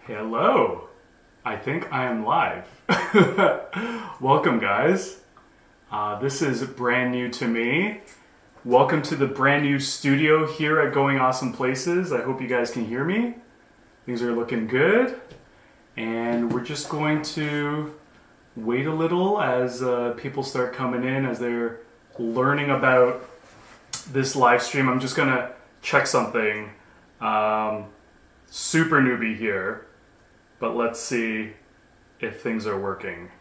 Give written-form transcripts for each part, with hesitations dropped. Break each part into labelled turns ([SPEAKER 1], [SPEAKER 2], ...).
[SPEAKER 1] Hello. I think I am live. Welcome, guys. This is brand new to me. Welcome to the brand new studio here at Going Awesome Places. I hope you guys can hear me. Things are looking good. And we're just going to wait a little as people start coming in, as they're learning about this live stream. I'm just going to check something. Super newbie here. But let's see if things are working.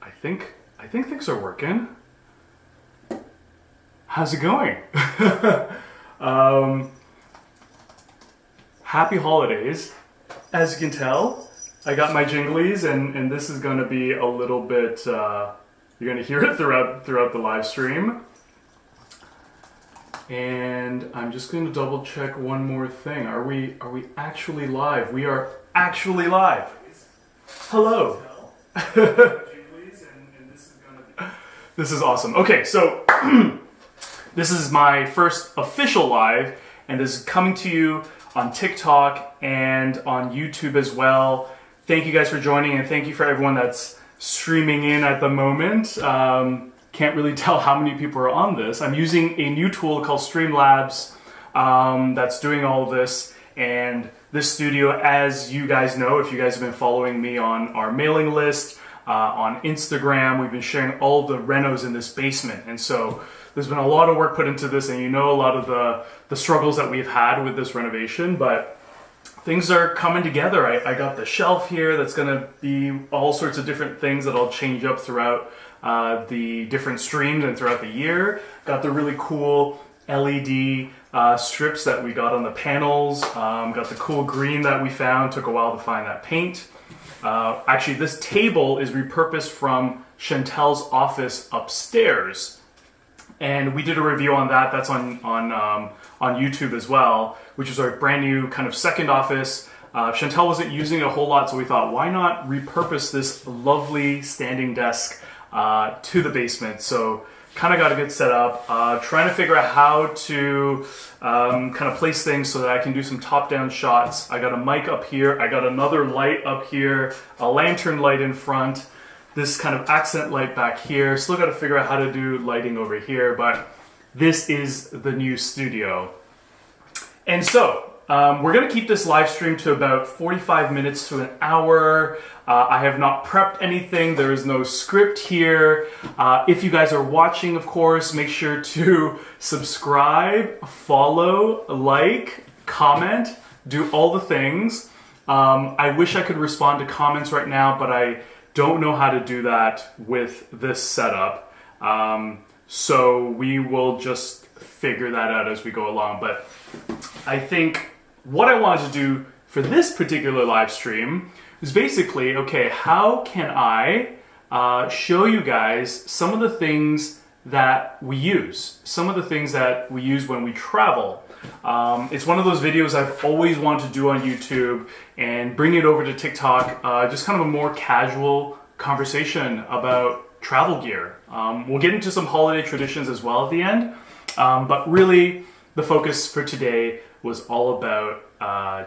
[SPEAKER 1] I think things are working. How's it going? Happy holidays. As you can tell, I got my jinglies, and this is going to be a little bit. You're going to hear it throughout the live stream. And I'm just going to double check one more thing. Are we actually live? We are actually live. Hello. This is awesome. Okay, so this is my first official live, and this is coming to you on TikTok and on YouTube as well. Thank you guys for joining, and thank you for everyone that's streaming in at the moment. Can't really tell how many people are on this. I'm using a new tool called Streamlabs that's doing all of this. And this studio, as you guys know, if you guys have been following me on our mailing list, on Instagram, we've been sharing all of the renos in this basement. And so there's been a lot of work put into this, and you know a lot of the struggles that we've had with this renovation, but things are coming together. I got the shelf here that's gonna be all sorts of different things that I'll change up throughout the different streams and throughout the year. Got the really cool LED strips that we got on the panels. Got the cool green that we found. Took a while to find that paint. Actually, this table is repurposed from Chantel's office upstairs. And we did a review on that. That's on YouTube as well, which is our brand new kind of second office. Chantel wasn't using it a whole lot, so we thought, why not repurpose this lovely standing desk to the basement? So kind of got a good setup. Trying to figure out how to kind of place things so that I can do some top-down shots. I got a mic up here. I got another light up here, a lantern light in front, this kind of accent light back here. Still got to figure out how to do lighting over here, but this is the new studio. And so we're going to keep this live stream to about 45 minutes to an hour. I have not prepped anything. There is no script here. If you guys are watching, of course, make sure to subscribe, follow, like, comment, do all the things. I wish I could respond to comments right now, but I don't know how to do that with this setup. So we will just figure that out as we go along. But I think what I wanted to do for this particular live stream is basically, okay, how can I show you guys some of the things that we use, some of the things that we use when we travel. It's one of those videos I've always wanted to do on YouTube and bring it over to TikTok, just kind of a more casual conversation about travel gear. We'll get into some holiday traditions as well at the end, but really the focus for today was all about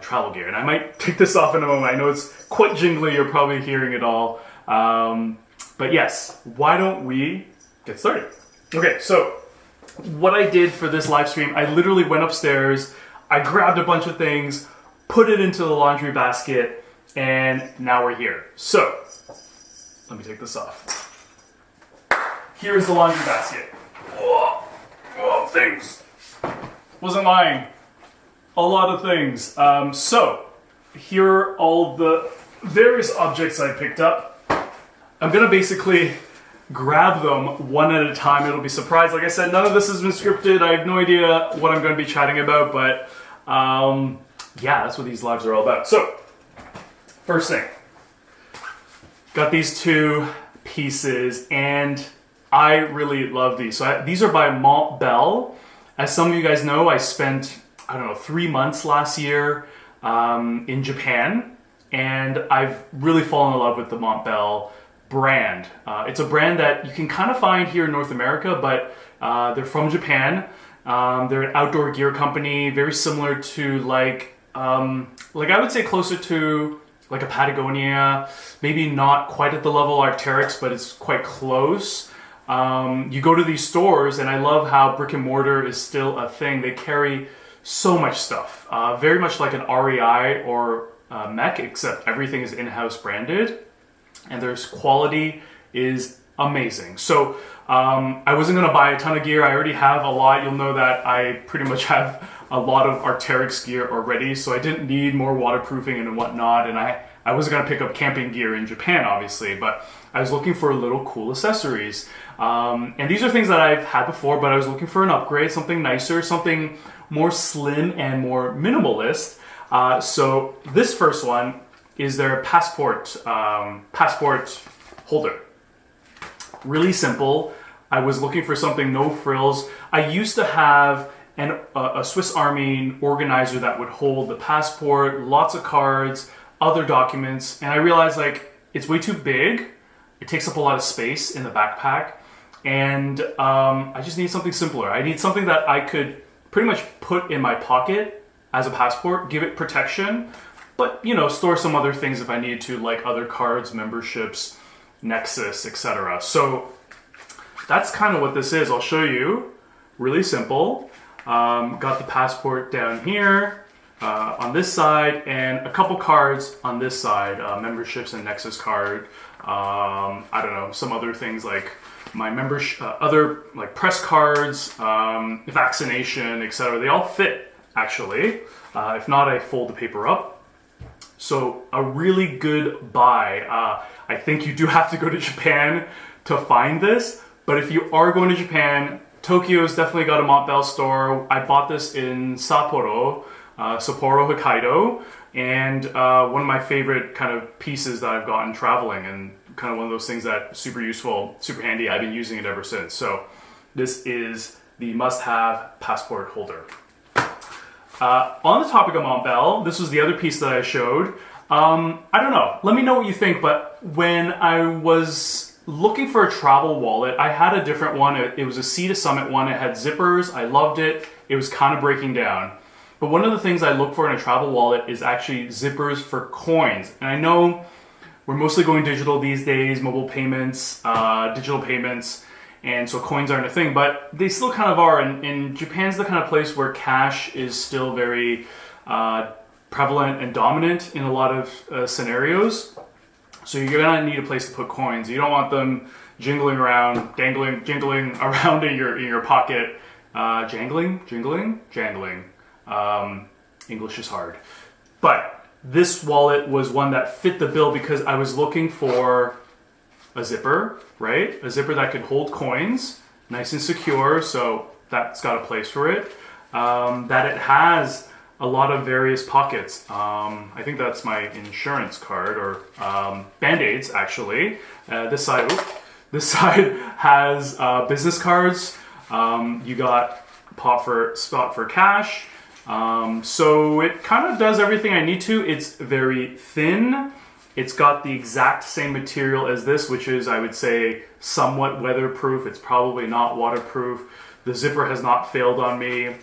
[SPEAKER 1] travel gear. And I might take this off in a moment. I know it's quite jingly, you're probably hearing it all. But yes, why don't we get started? Okay, so what I did for this live stream, I literally went upstairs, I grabbed a bunch of things, put it into the laundry basket, and now we're here. So, let me take this off. Here's the laundry basket. Whoa, things. Wasn't lying. A lot of things. So, here are all the various objects I picked up. I'm gonna basically grab them one at a time. It'll be surprised. Like I said, none of this has been scripted. I have no idea what I'm gonna be chatting about, but yeah, that's what these lives are all about. So, first thing. Got these two pieces, and I really love these. So these are by Montbell. As some of you guys know, I spent, 3 months last year in Japan, and I've really fallen in love with the Montbell brand. It's a brand that you can kind of find here in North America, but they're from Japan. They're an outdoor gear company, very similar to like like I would say closer to like a Patagonia, maybe not quite at the level of Arc'teryx, but it's quite close. You go to these stores, and I love how brick and mortar is still a thing. They carry so much stuff, very much like an REI or Mech, except everything is in-house branded, and their quality is amazing. So I wasn't going to buy a ton of gear. I already have a lot. You'll know that I pretty much have a lot of Arc'teryx gear already, so I didn't need more waterproofing and whatnot, and I wasn't going to pick up camping gear in Japan, obviously, but I was looking for little cool accessories. And these are things that I've had before, but I was looking for an upgrade, something nicer, something more slim and more minimalist. So this first one is their passport holder. Really simple. I was looking for something no frills. I used to have a Swiss Army organizer that would hold the passport, lots of cards, other documents, and I realized like it's way too big. It takes up a lot of space in the backpack, and I just need something simpler. I need something that I could pretty much put in my pocket as a passport, give it protection, but you know, store some other things if I need to, like other cards, memberships, Nexus, etc. So that's kind of what this is. I'll show you. Really simple. Got the passport down here on this side, and a couple cards on this side, memberships and Nexus card. I don't know, some other things like my membership, other like press cards, vaccination, etc. They all fit actually. If not, I fold the paper up. So a really good buy. I think you do have to go to Japan to find this, but if you are going to Japan, Tokyo's definitely got a Montbell store. I bought this in Sapporo, Hokkaido, and one of my favorite kind of pieces that I've gotten traveling, and kind of one of those things that super useful, super handy. I've been using it ever since. So this is the must-have passport holder. On the topic of Montbell, this was the other piece that I showed. I don't know. Let me know what you think, but when I was looking for a travel wallet, I had a different one. It was a Sea to Summit one. It had zippers. I loved it. It was kind of breaking down. But one of the things I look for in a travel wallet is actually zippers for coins. And I know we're mostly going digital these days, mobile payments, digital payments, and so coins aren't a thing, but they still kind of are. And Japan's the kind of place where cash is still very prevalent and dominant in a lot of scenarios. So you're gonna need a place to put coins. You don't want them jingling around, jingling around in your pocket. Jangling. English is hard. But this wallet was one that fit the bill because I was looking for a zipper, right? A zipper that could hold coins, nice and secure, so that's got a place for it. That it has a lot of various pockets. I think that's my insurance card, or Band-Aids actually. This side has business cards. You got spot for cash. So it kind of does everything I need to. It's very thin. It's got the exact same material as this, which is, I would say, somewhat weatherproof. It's probably not waterproof. The zipper has not failed on me.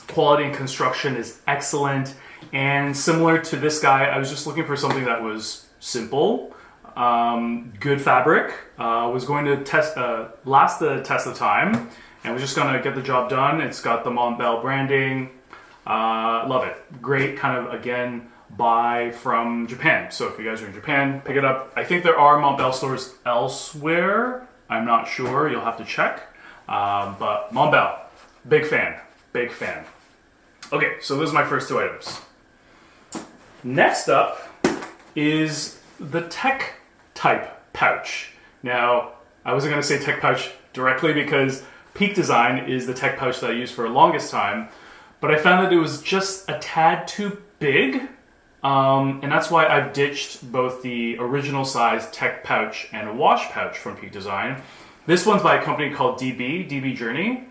[SPEAKER 1] Quality and construction is excellent. And similar to this guy, I was just looking for something that was simple, good fabric, was going to last the test of time, and was just going to get the job done. It's got the Montbell branding. Love it. Great kind of, again, buy from Japan. So if you guys are in Japan, pick it up. I think there are Montbell stores elsewhere. I'm not sure. You'll have to check. But Montbell, big fan. Big fan. Okay, so those are my first two items. Next up is the tech type pouch. Now, I wasn't going to say tech pouch directly because Peak Design is the tech pouch that I used for the longest time, but I found that it was just a tad too big, and that's why I've ditched both the original size tech pouch and a wash pouch from Peak Design. This one's by a company called DB Journey,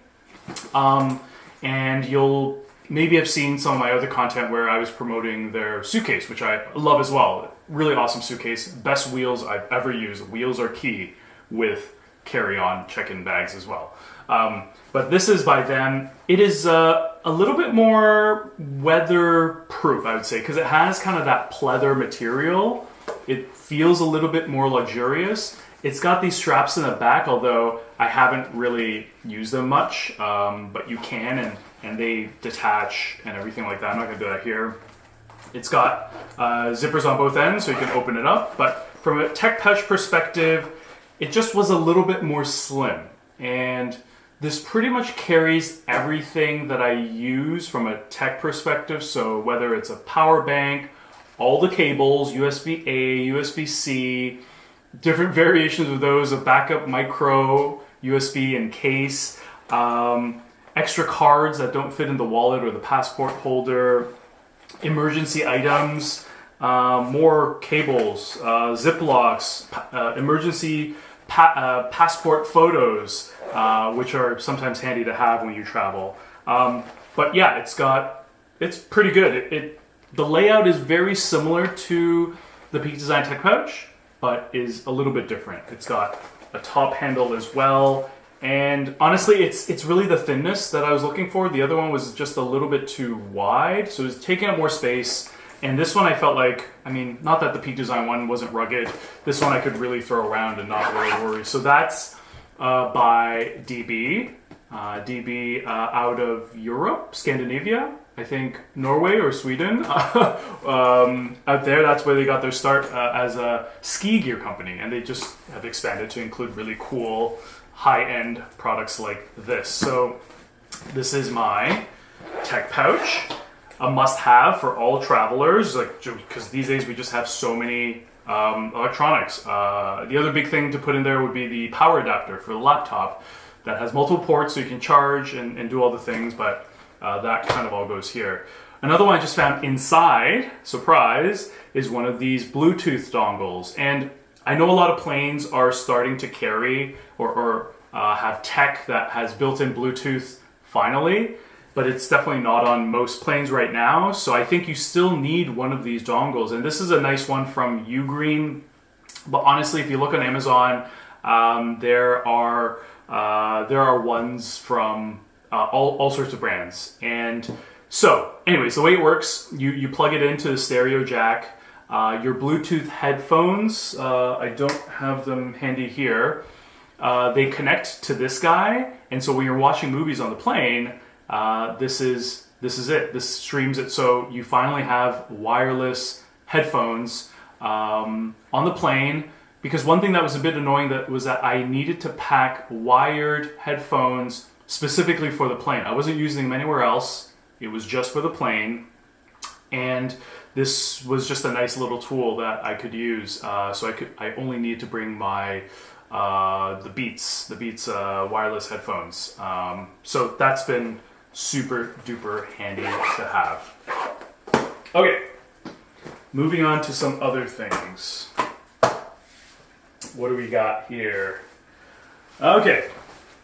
[SPEAKER 1] and you'll maybe have seen some of my other content where I was promoting their suitcase, which I love as well. Really awesome suitcase. Best wheels I've ever used. Wheels are key with carry-on check-in bags as well. But this is by them. It is a little bit more weatherproof, I would say, because it has kind of that pleather material. It feels a little bit more luxurious. It's got these straps in the back, although I haven't really used them much, but you can, and they detach and everything like that. I'm not going to do that here. It's got zippers on both ends, so you can open it up. But from a tech pouch perspective, it just was a little bit more slim. And this pretty much carries everything that I use from a tech perspective. So whether it's a power bank, all the cables, USB-A, USB-C, different variations of those, a backup micro USB and case, extra cards that don't fit in the wallet or the passport holder, emergency items, more cables, Ziplocs, emergency passport photos, which are sometimes handy to have when you travel. But yeah, it's pretty good. The layout is very similar to the Peak Design Tech Pouch, but is a little bit different. It's got a top handle as well. And honestly, it's really the thinness that I was looking for. The other one was just a little bit too wide, so it was taking up more space. And this one I felt like, I mean, not that the Peak Design one wasn't rugged. This one I could really throw around and not really worry. So that's by DB. DB out of Europe, Scandinavia. I think Norway or Sweden. Out there, that's where they got their start as a ski gear company. And they just have expanded to include really cool high-end products like this. So this is my tech pouch, a must-have for all travelers, like, because these days we just have so many electronics. The other big thing to put in there would be the power adapter for the laptop that has multiple ports so you can charge and do all the things, but that kind of all goes here. Another one I just found inside, surprise, is one of these Bluetooth dongles. And I know a lot of planes are starting to carry or have tech that has built-in Bluetooth finally, but it's definitely not on most planes right now. So I think you still need one of these dongles. And this is a nice one from Ugreen. But honestly, if you look on Amazon, there are ones from all sorts of brands. And so anyways, the way it works, you plug it into the stereo jack. Your Bluetooth headphones, I don't have them handy here. They connect to this guy, and so when you're watching movies on the plane, this is it. This streams it, so you finally have wireless headphones on the plane. Because one thing that was a bit annoying was that I needed to pack wired headphones specifically for the plane. I wasn't using them anywhere else. It was just for the plane, and this was just a nice little tool that I could use. So I only need to bring my the Beats wireless headphones. So that's been super duper handy to have. Okay, moving on to some other things. What do we got here? Okay,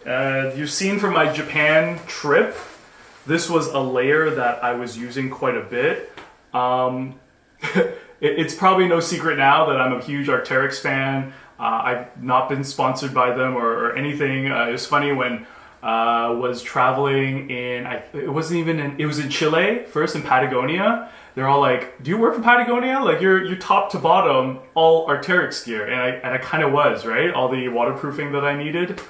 [SPEAKER 1] you've seen from my Japan trip, this was a layer that I was using quite a bit. It's probably no secret now that I'm a huge Arc'teryx fan. I've not been sponsored by them or anything. It was funny when was traveling it was in Chile first, in Patagonia. They're all like, "Do you work for Patagonia? Like you're top to bottom all Arc'teryx gear," and I kind of was, right. All the waterproofing that I needed,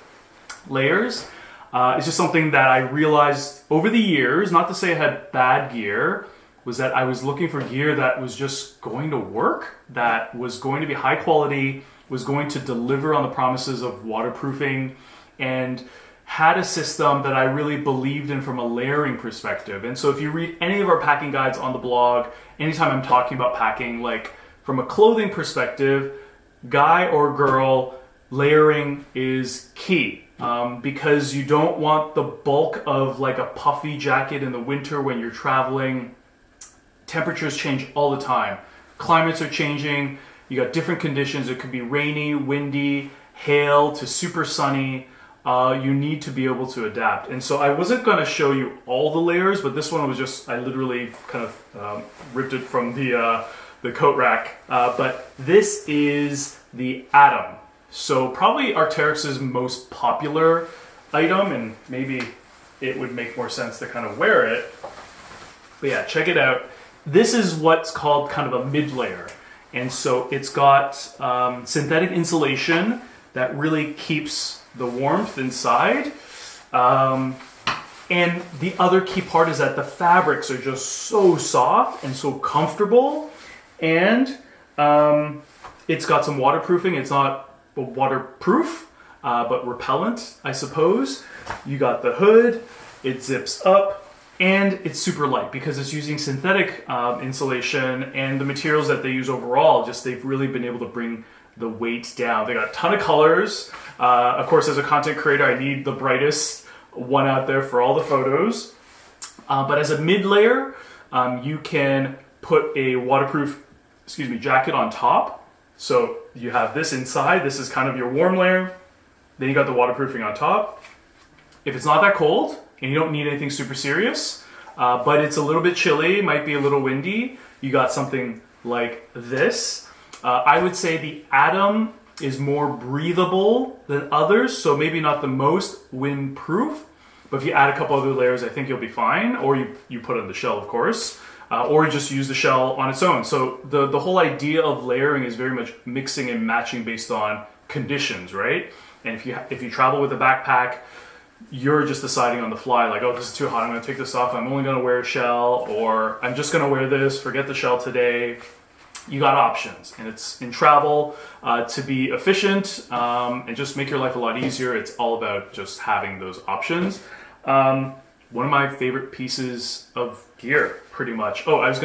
[SPEAKER 1] layers. It's just something that I realized over the years. Not to say I had bad gear, was that I was looking for gear that was just going to work, that was going to be high quality, was going to deliver on the promises of waterproofing, and had a system that I really believed in from a layering perspective. And so if you read any of our packing guides on the blog, anytime I'm talking about packing, like from a clothing perspective, guy or girl, layering is key. Because you don't want the bulk of like a puffy jacket in the winter when you're traveling. Temperatures change all the time. Climates are changing. You got different conditions. It could be rainy, windy, hail to super sunny. You need to be able to adapt. And so I wasn't going to show you all the layers, but this one was just, I literally kind of ripped it from the coat rack. But this is the Atom. So probably Arc'teryx's most popular item, and maybe it would make more sense to kind of wear it. But yeah, check it out. This is what's called kind of a mid-layer. And so it's got synthetic insulation that really keeps the warmth inside. And the other key part is that the fabrics are just so soft and so comfortable. And it's got some waterproofing. It's not waterproof, but repellent, I suppose. You got the hood, it zips up, and it's super light because it's using synthetic insulation, and the materials that they use overall, just they've really been able to bring the weight down. They got a ton of colors. Of course, as a content creator, I need the brightest one out there for all the photos. But as a mid layer, you can put a waterproof, jacket on top. So you have this inside. This is kind of your warm layer. Then you got the waterproofing on top. If it's not that cold and you don't need anything super serious, but it's a little bit chilly, might be a little windy, you got something like this. I would say the Atom is more breathable than others, so maybe not the most windproof, but if you add a couple other layers, I think you'll be fine, or you put it on the shell, of course, or just use the shell on its own. So the whole idea of layering is very much mixing and matching based on conditions, right? And if you travel with a backpack, you're just deciding on the fly, like, oh, this is too hot, I'm going to take this off, I'm only going to wear a shell, or I'm just going to wear this, forget the shell today. You got options, and it's in travel to be efficient and just make your life a lot easier. It's all about just having those options. One of my favorite pieces of gear, pretty much. Oh, I was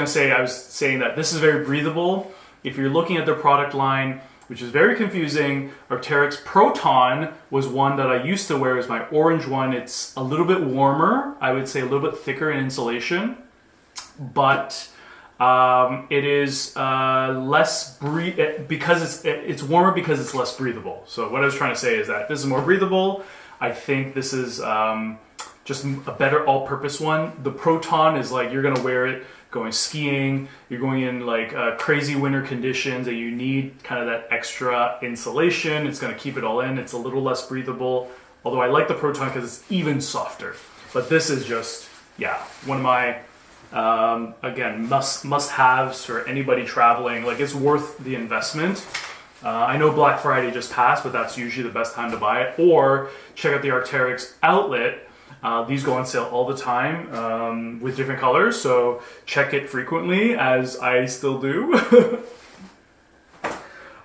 [SPEAKER 1] saying that this is very breathable. If you're looking at their product line, which is very confusing, Arc'teryx Proton was one that I used to wear as my orange one. It's a little bit warmer, I would say a little bit thicker in insulation, but it is less because it's warmer because it's less breathable. So what I was trying to say is that this is more breathable. I think this is just a better all-purpose one. The Proton is like you're gonna wear it going skiing. You're going in like crazy winter conditions, and you need kind of that extra insulation. It's gonna keep it all in. It's a little less breathable. Although I like the Proton because it's even softer. But this is just one of my again, must-haves for anybody traveling. Like, it's worth the investment. I know Black Friday just passed, but that's usually the best time to buy it. Or check out the Arc'teryx outlet. These go on sale all the time with different colors, so check it frequently, as I still do.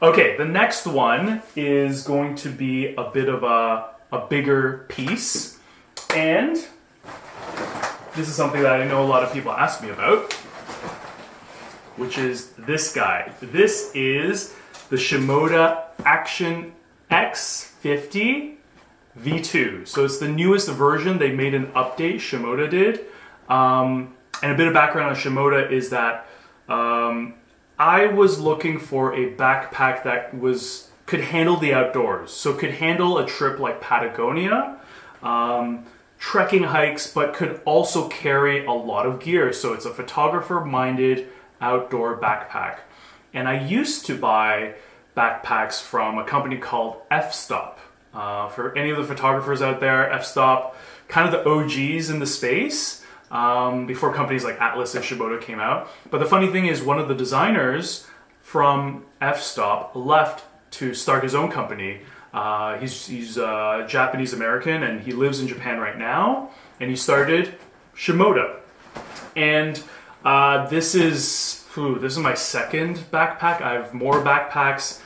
[SPEAKER 1] Okay, the next one is going to be a bit of a bigger piece, and this is something that I know a lot of people ask me about, which is this guy. This is the Shimoda Action X50 V2. So it's the newest version. They made an update, Shimoda did. And a bit of background on Shimoda is that I was looking for a backpack that could handle the outdoors. So could handle a trip like Patagonia, trekking hikes, but could also carry a lot of gear. So it's a photographer-minded outdoor backpack. And I used to buy backpacks from a company called F-Stop. For any of the photographers out there, F-Stop, kind of the OGs in the space, before companies like Atlas and Shimoda came out. But the funny thing is, one of the designers from F-Stop left to start his own company. He's Japanese American, and he lives in Japan right now, and he started Shimoda. And this is my second backpack. I have more backpacks.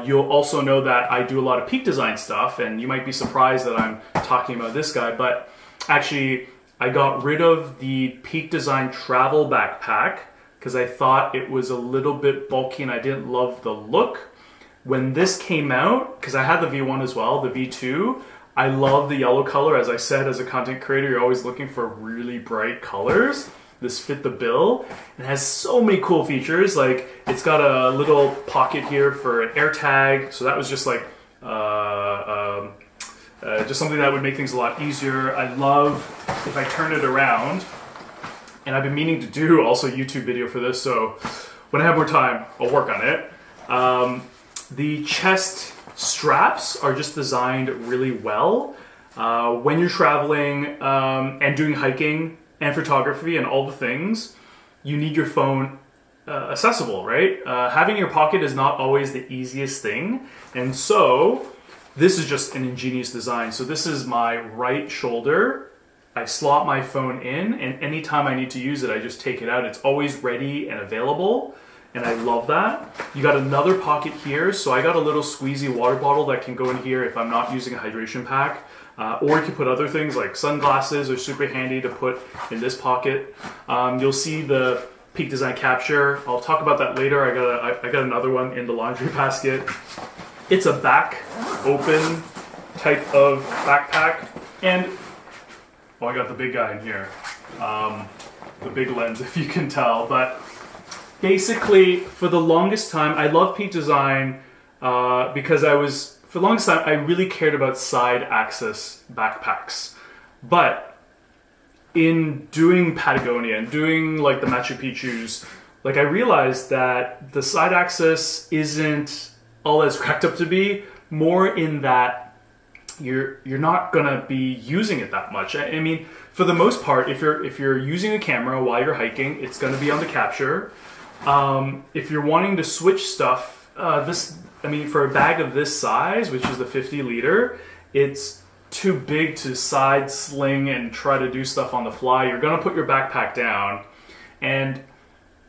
[SPEAKER 1] You'll also know that I do a lot of peak design stuff, and you might be surprised that I'm talking about this guy, but actually I got rid of the peak design travel backpack because I thought it was a little bit bulky and I didn't love the look. When this came out, because I had the V1 as well, the V2, I love the yellow color. As I said, as a content creator, you're always looking for really bright colors. This fit the bill. It has so many cool features. Like, it's got a little pocket here for an Airtag. So that was just like, just something that would make things a lot easier. I love if I turn it around, and I've been meaning to do also a YouTube video for this. So when I have more time, I'll work on it. The chest straps are just designed really well. When you're traveling and doing hiking and photography and all the things, you need your phone accessible, right? Having your pocket is not always the easiest thing. And so this is just an ingenious design. So this is my right shoulder. I slot my phone in, and anytime I need to use it, I just take it out. It's always ready and available, and I love that. You got another pocket here. So I got a little squeezy water bottle that can go in here if I'm not using a hydration pack. Or you can put other things like sunglasses are super handy to put in this pocket. You'll see the Peak Design capture. I'll talk about that later. I got another one in the laundry basket. It's a back open type of backpack, and I got the big guy in here, the big lens if you can tell. But basically, for the longest time, I love Peak Design because for the longest time I really cared about side access backpacks, but in doing Patagonia and doing like the Machu Picchu's, like I realized that the side access isn't all that's cracked up to be, more in that you're not gonna be using it that much. I mean, for the most part, if you're using a camera while you're hiking, it's gonna be on the capture. If you're wanting to switch stuff, for a bag of this size, which is the 50 liter, it's too big to side sling and try to do stuff on the fly. You're gonna put your backpack down. And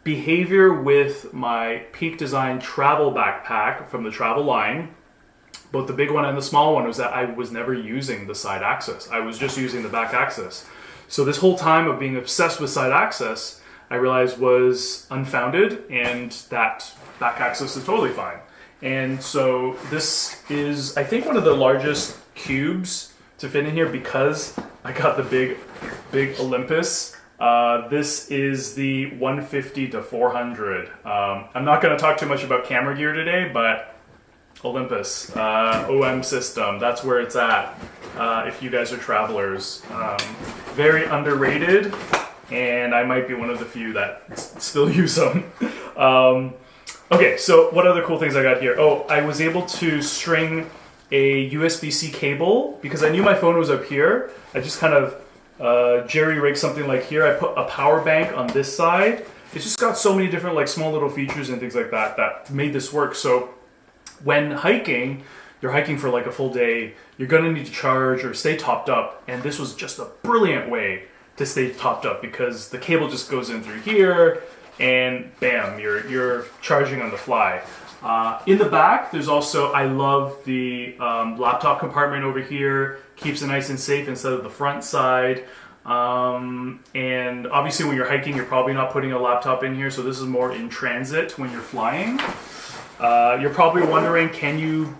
[SPEAKER 1] behavior with my Peak Design travel backpack from the travel line, both the big one and the small one, was that I was never using the side access. I was just using the back access. So this whole time of being obsessed with side access, I realized was unfounded, and that back access is totally fine. And so this is, I think, one of the largest cubes to fit in here because I got the big Olympus. This is the 150 to 400. I'm not going to talk too much about camera gear today, but Olympus, OM system, that's where it's at if you guys are travelers. Very underrated, and I might be one of the few that still use them. Okay, so what other cool things I got here? Oh, I was able to string a USB-C cable because I knew my phone was up here. I just kind of jerry-rigged something like here. I put a power bank on this side. It's just got so many different like small little features and things like that that made this work. So when hiking, you're hiking for like a full day, you're gonna need to charge or stay topped up, and this was just a brilliant way to stay topped up because the cable just goes in through here, and bam, you're charging on the fly. In the back, there's also, I love the laptop compartment over here. Keeps it nice and safe instead of the front side. And obviously when you're hiking, you're probably not putting a laptop in here, so this is more in transit when you're flying. You're probably wondering, can you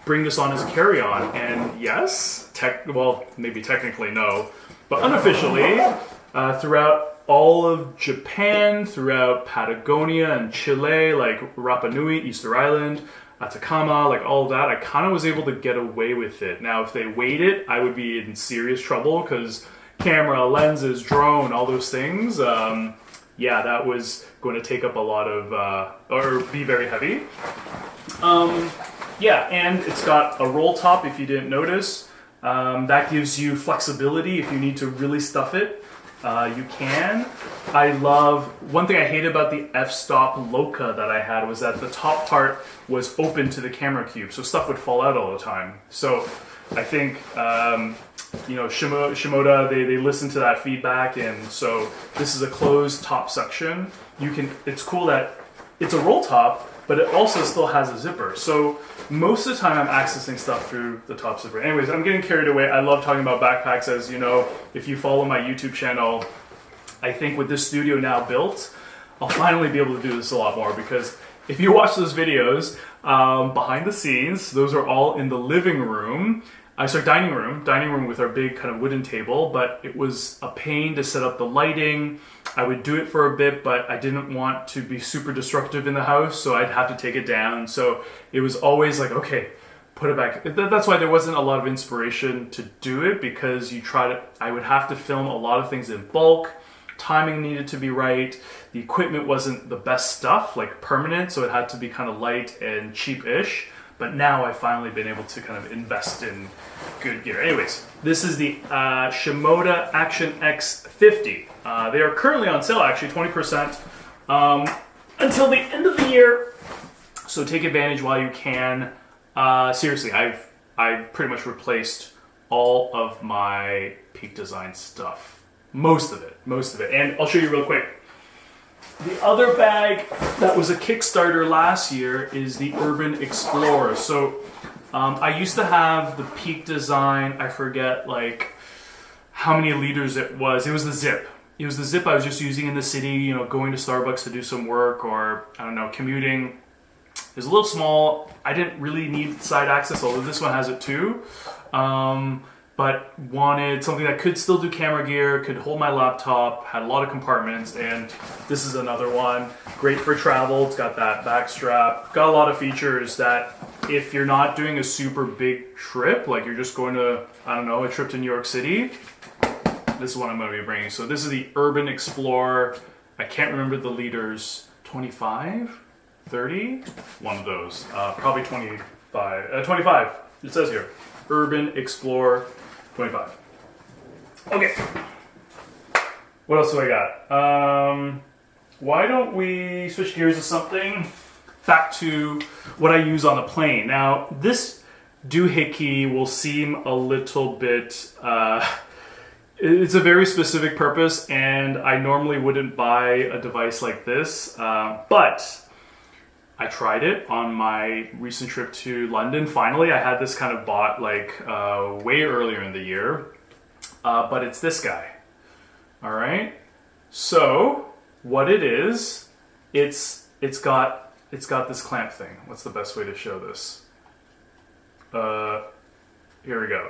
[SPEAKER 1] bring this on as a carry-on? And yes, well, maybe technically no, but unofficially, throughout all of Japan, throughout Patagonia and Chile, like Rapa Nui, Easter Island, Atacama, like all of that, I kind of was able to get away with it. Now, if they weighed it, I would be in serious trouble because camera, lenses, drone, all those things, yeah, that was going to take up a lot of, or be very heavy. Yeah, and it's got a roll top if you didn't notice. That gives you flexibility if you need to really stuff it. You can. I love, one thing I hated about the f-stop Loca that I had was that the top part was open to the camera cube, so stuff would fall out all the time. So I think, Shimoda, they listened to that feedback, and so this is a closed top section. It's cool that it's a roll top, but it also still has a zipper. So most of the time I'm accessing stuff through the top zipper. Anyways, I'm getting carried away. I love talking about backpacks. As you know, if you follow my YouTube channel, I think with this studio now built, I'll finally be able to do this a lot more, because if you watch those videos behind the scenes, those are all in the living room. Dining room with our big kind of wooden table, but it was a pain to set up the lighting. I would do it for a bit, but I didn't want to be super destructive in the house, so I'd have to take it down. So it was always like, okay, put it back. That's why there wasn't a lot of inspiration to do it, because I would have to film a lot of things in bulk. Timing needed to be right. The equipment wasn't the best stuff, like permanent, so it had to be kind of light and cheap-ish. But now I've finally been able to kind of invest in good gear. Anyways, this is the Shimoda Action X50. They are currently on sale, actually, 20% until the end of the year. So take advantage while you can. Seriously, I've pretty much replaced all of my Peak Design stuff. Most of it. And I'll show you real quick. The other bag that was a Kickstarter last year is the Urban Explorer. So I used to have the Peak Design, I forget like how many liters it was. It was the Zip. It was the Zip I was just using in the city, you know, going to Starbucks to do some work or, I don't know, commuting. It was a little small. I didn't really need side access, although this one has it too. But wanted something that could still do camera gear, could hold my laptop, had a lot of compartments, and this is another one. Great for travel. It's got that back strap. Got a lot of features that if you're not doing a super big trip, like you're just going to, I don't know, a trip to New York City, this is what I'm going to be bringing. So this is the Urban Explorer. I can't remember the liters. 25? 30? One of those. Probably 25. 25. It says here. Urban Explorer 25. Okay. What else do I got? Why don't we switch gears to something back to what I use on the plane. Now, this doohickey will seem a little bit... it's a very specific purpose, and I normally wouldn't buy a device like this, but I tried it on my recent trip to London. Finally, I had this kind of bought like way earlier in the year, but it's this guy. All right. So what it is, it's got this clamp thing. What's the best way to show this? Here we go.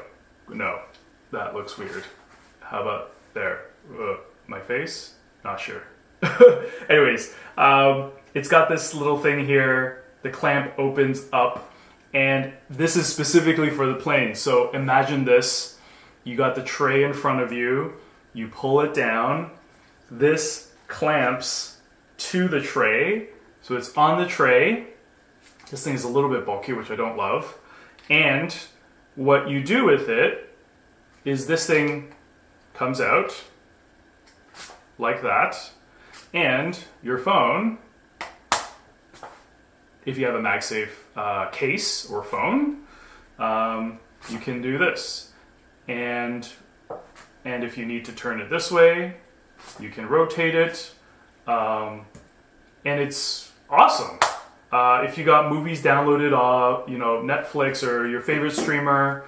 [SPEAKER 1] No, that looks weird. How about there? My face? Not sure. Anyways, it's got this little thing here. The clamp opens up, and this is specifically for the plane. So imagine this. You got the tray in front of you. You pull it down. This clamps to the tray. So it's on the tray. This thing is a little bit bulky, which I don't love. And what you do with it is this thing comes out like that. And your phone, if you have a MagSafe case or phone, you can do this. And if you need to turn it this way, you can rotate it. And it's awesome. If you got movies downloaded off, Netflix or your favorite streamer,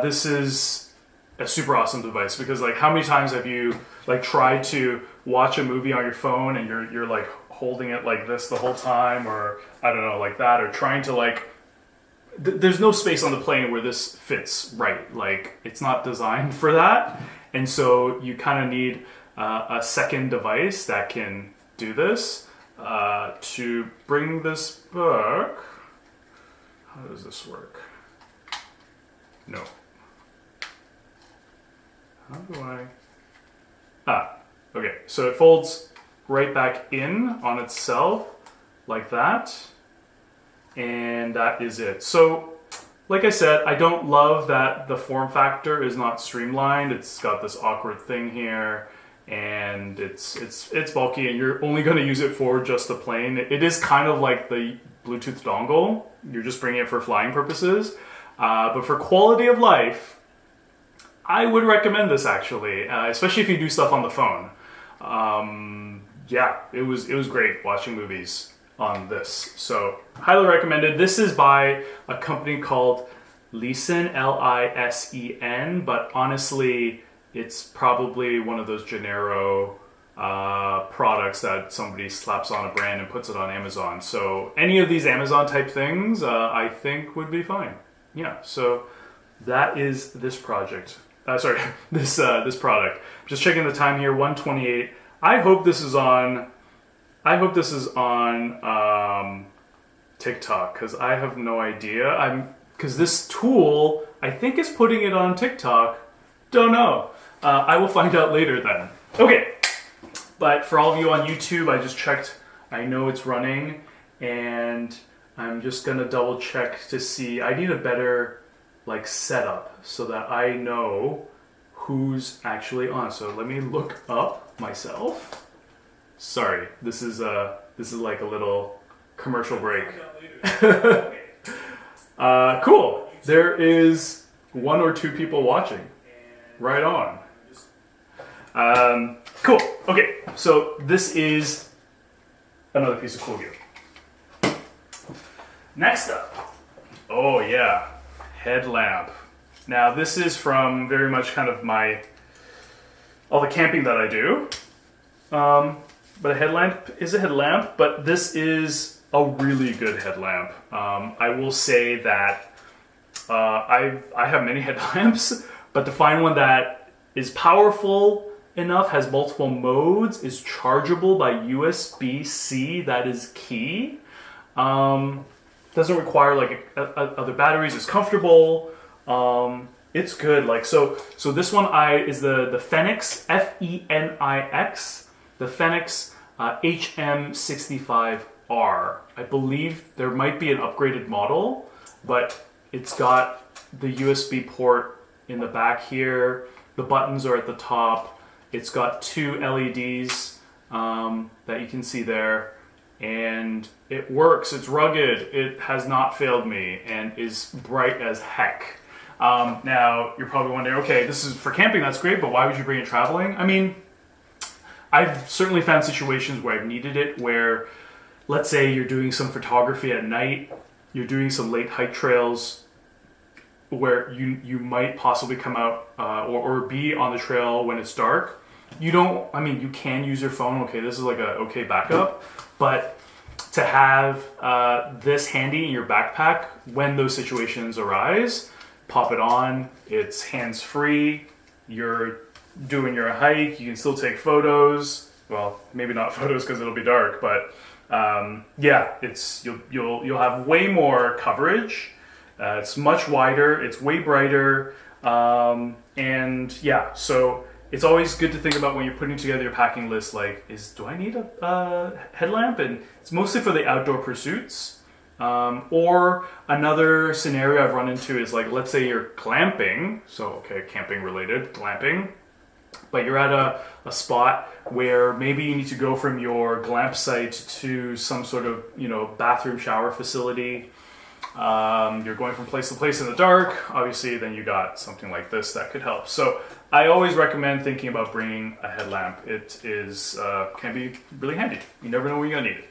[SPEAKER 1] this is a super awesome device, because like how many times have you like tried to watch a movie on your phone and you're like holding it like this the whole time, or I don't know, like that, or trying to like there's no space on the plane where this fits right. Like it's not designed for that, and so you kind of need a second device that can do this. To bring this back, how does this work? No. How do I? Okay, so it folds right back in on itself like that, and that is it. So, like I said, I don't love that the form factor is not streamlined. It's got this awkward thing here, and it's bulky, and you're only going to use it for just the plane. It is kind of like the Bluetooth dongle. You're just bringing it for flying purposes, but for quality of life, I would recommend this actually, especially if you do stuff on the phone. Yeah, it was great watching movies on this. So highly recommended. This is by a company called Lisen, Lisen, but honestly, it's probably one of those Gennaro products that somebody slaps on a brand and puts it on Amazon. So any of these Amazon type things, I think would be fine. Yeah, so that is this project. This product. Just checking the time here, 1:28. I hope this is on TikTok, because I have no idea. Because this tool, I think, is putting it on TikTok. Don't know. I will find out later then. Okay, but for all of you on YouTube, I just checked. I know it's running, and I'm just gonna double check to see. I need a better like setup so that I know who's actually on. So let me look up myself. Sorry, this is like a little commercial break. Cool. There is 1 or 2 people watching. Right on. Cool. Okay, so this is another piece of cool gear. Next up, oh yeah, headlamp. Now this is from very much kind of all the camping that I do. But a headlamp is a headlamp, but this is a really good headlamp. I will say that I have many headlamps, but to find one that is powerful enough, has multiple modes, is chargeable by USB-C, that is key. Doesn't require like other batteries, is comfortable. It's good. Like so this one is the Fenix, Fenix, the Fenix HM65R. I believe there might be an upgraded model, but it's got the USB port in the back here. The buttons are at the top. It's got 2 LEDs that you can see there. And it works, it's rugged, it has not failed me, and is bright as heck. Now, you're probably wondering, okay, this is for camping, that's great, but why would you bring it traveling? I mean, I've certainly found situations where I've needed it, where, let's say you're doing some photography at night, you're doing some late hike trails, where you might possibly come out or be on the trail when it's dark. You can use your phone, okay, this is like a okay backup, but to have this handy in your backpack when those situations arise, pop it on, it's hands-free, you're doing your hike, you can still take photos, well, maybe not photos because it'll be dark, but yeah, you'll have way more coverage, it's much wider, it's way brighter, and yeah, so it's always good to think about when you're putting together your packing list, like, do I need a headlamp? And it's mostly for the outdoor pursuits. Or another scenario I've run into is like, let's say you're glamping, so okay, camping related, glamping, but you're at a spot where maybe you need to go from your glamp site to some sort of, bathroom shower facility. You're going from place to place in the dark, obviously, then you got something like this that could help. So I always recommend thinking about bringing a headlamp. It is can be really handy. You never know when you're gonna need it.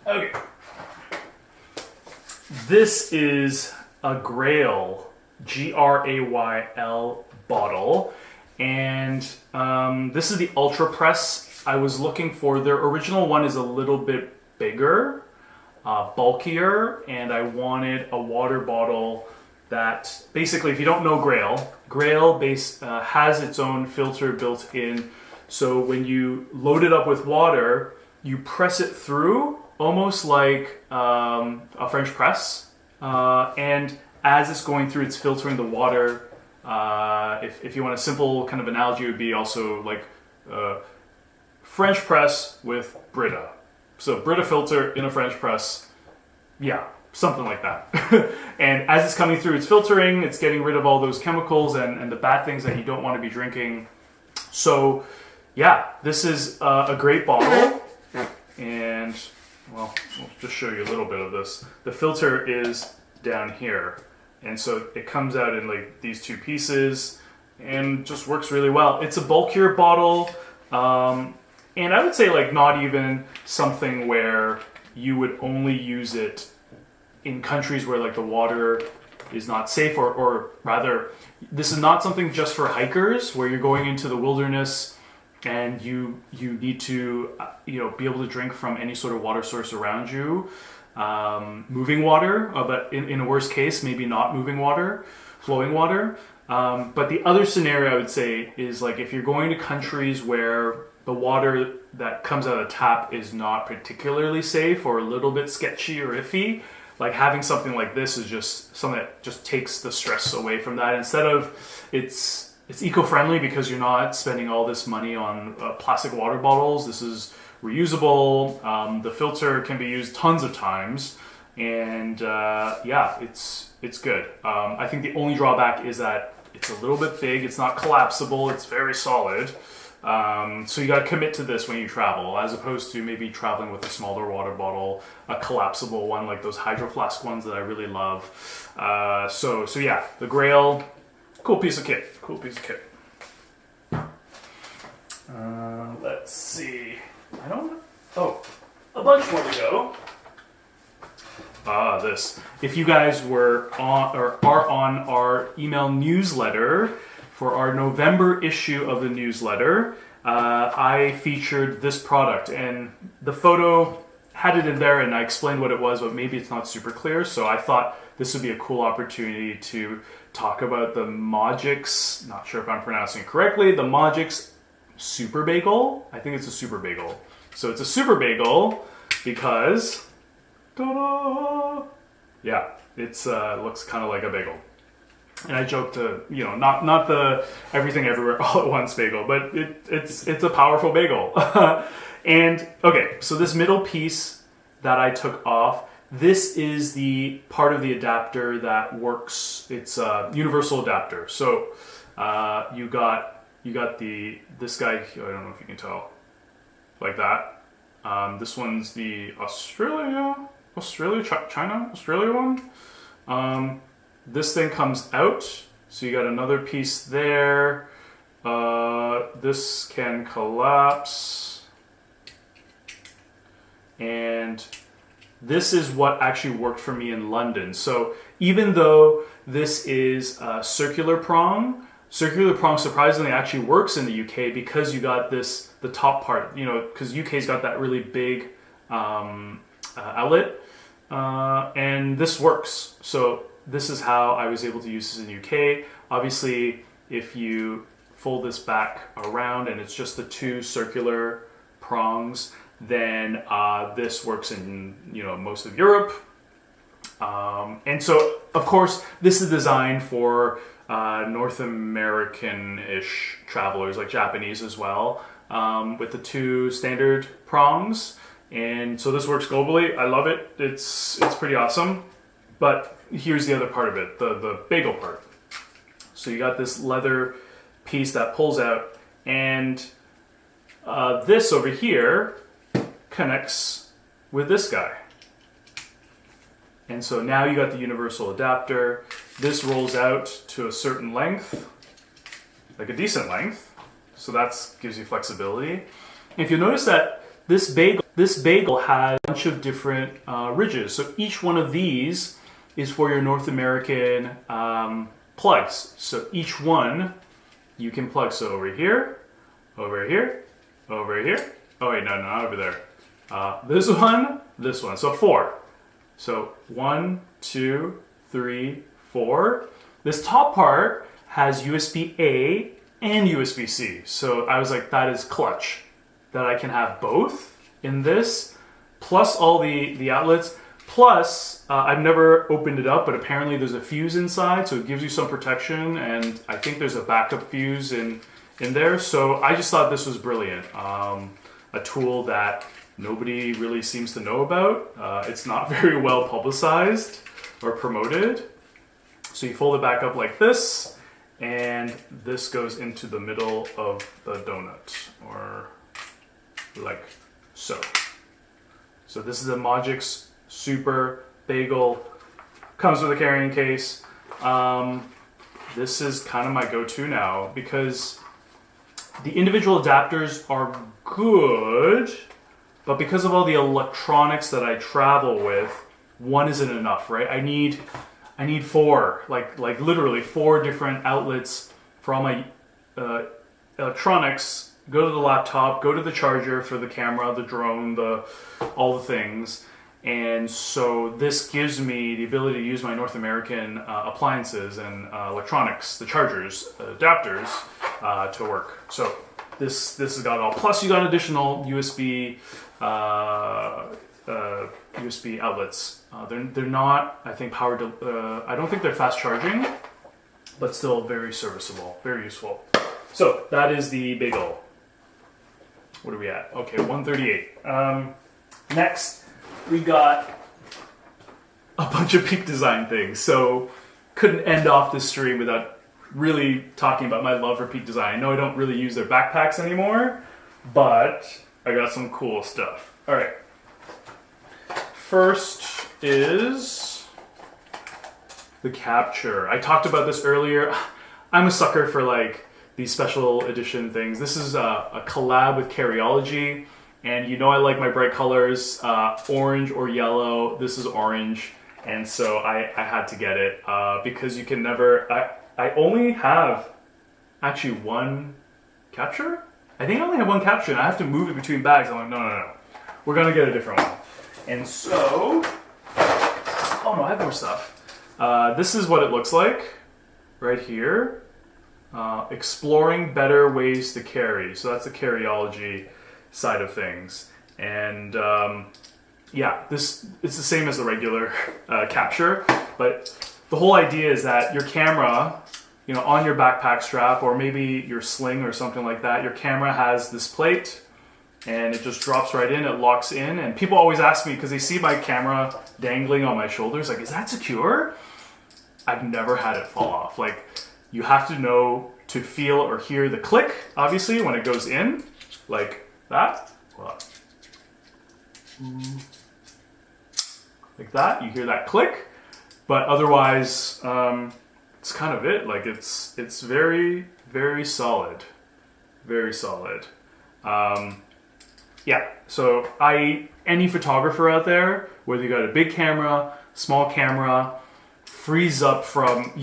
[SPEAKER 1] Okay. This is a Grayl, Grayl bottle, and this is the Ultrapress. I was looking for, their original one is a little bit bigger, bulkier, and I wanted a water bottle that, basically, if you don't know Grayl has its own filter built in, so when you load it up with water, you press it through almost like a French press, and as it's going through, it's filtering the water. If you want a simple kind of analogy, it would be also like French press with Brita. So Brita filter in a French press, yeah, something like that. And as it's coming through, it's filtering, it's getting rid of all those chemicals and the bad things that you don't want to be drinking. So yeah, this is a great bottle. And well, I'll just show you a little bit of this. The filter is down here. And so it comes out in like these 2 pieces and just works really well. It's a bulkier bottle. And I would say like not even something where you would only use it in countries where like the water is not safe, or rather, this is not something just for hikers where you're going into the wilderness and you need to be able to drink from any sort of water source around you. Moving water, but in a worst case, maybe not moving water, flowing water. But the other scenario I would say is like if you're going to countries where the water that comes out of the tap is not particularly safe or a little bit sketchy or iffy, like having something like this is just something that just takes the stress away from that. Instead of it's eco-friendly because you're not spending all this money on plastic water bottles. This is reusable. The filter can be used tons of times, and yeah, it's good. I think the only drawback is that it's a little bit big. It's not collapsible. It's very solid. So you got to commit to this when you travel, as opposed to maybe traveling with a smaller water bottle, a collapsible one like those Hydro Flask ones that I really love. So yeah, the Grayl, cool piece of kit. Cool piece of kit. Let's see. Oh, a bunch more to go. This. If you guys were on or are on our email newsletter, for our November issue of the newsletter, I featured this product, and the photo had it in there, and I explained what it was, but maybe it's not super clear, so I thought this would be a cool opportunity to talk about the Mogics, not sure if I'm pronouncing it correctly, the Mogics Super Bagel. I think it's a Super Bagel. So it's a Super Bagel because, ta-da! Yeah, it looks kind of like a bagel. And I joked to, not the everything everywhere all at once bagel, but it's a powerful bagel. And okay, so this middle piece that I took off, this is the part of the adapter that works. It's a universal adapter. So you got this guy. I don't know if you can tell, like that. This one's the Australia one. This thing comes out, so you got another piece there. This can collapse. And this is what actually worked for me in London. So even though this is a circular prong surprisingly actually works in the UK because you got the top part, because UK's got that really big outlet, and this works. So this is how I was able to use this in UK. Obviously, if you fold this back around and it's just the two circular prongs, then this works in most of Europe. And so, of course, this is designed for North American-ish travelers, like Japanese as well, with the two standard prongs. And so this works globally. I love it. It's pretty awesome. But here's the other part of it, the bagel part. So you got this leather piece that pulls out, and this over here connects with this guy. And so now you got the universal adapter. This rolls out to a certain length, like a decent length. So that gives you flexibility. And if you notice that this bagel has a bunch of different ridges. So each one of these is for your North American plugs. So each one you can plug. So over here, over here, over here. Oh wait, no, not over there. This one. So 4. So 1, 2, 3, 4. This top part has USB-A and USB-C. So I was like, that is clutch. That I can have both in this, plus all the outlets. Plus, I've never opened it up, but apparently there's a fuse inside, so it gives you some protection, and I think there's a backup fuse in there. So I just thought this was brilliant. A tool that nobody really seems to know about. It's not very well publicized or promoted. So you fold it back up like this, and this goes into the middle of the donut, or like so. So this is a Mogics Super Bagel, comes with a carrying case. This is kind of my go-to now because the individual adapters are good, but because of all the electronics that I travel with, one isn't enough, right? I need 4, like literally 4 different outlets for all my electronics. Go to the laptop, go to the charger for the camera, the drone, all the things. And so this gives me the ability to use my North American appliances and electronics, the chargers, adapters, to work. So this has got it all. Plus you got additional USB outlets. They're not, I think, I don't think they're fast charging. but still very serviceable, very useful. So that is the Bagel. What are we at? Okay, 138. Next, we got a bunch of Peak Design things. So couldn't end off this stream without really talking about my love for Peak Design. I know I don't really use their backpacks anymore, but I got some cool stuff. All right. First is the capture. I talked about this earlier. I'm a sucker for like these special edition things. This is a collab with Carryology, and you know I like my bright colors, orange or yellow. This is orange, and so I had to get it because you can never. I only have actually one capture. I think I only have one capture, and I have to move it between bags. I'm like, no. We're gonna get a different one. And so, oh no, I have more stuff. This is what it looks like right here. Exploring better ways to carry. So that's the Carryology side of things. And yeah, it's the same as the regular capture, but the whole idea is that your camera, you know, on your backpack strap or maybe your sling or something like that, your camera has this plate and it just drops right in, it locks in. And people always ask me, because they see my camera dangling on my shoulders, like, is that secure? I've never had it fall off. Like, you have to know to feel or hear the click, obviously, when it goes in, like that. Like that, you hear that click, but otherwise, it's kind of it. Like, it's very, very solid. Very solid. Yeah, so any photographer out there, whether you got a big camera, small camera, frees up from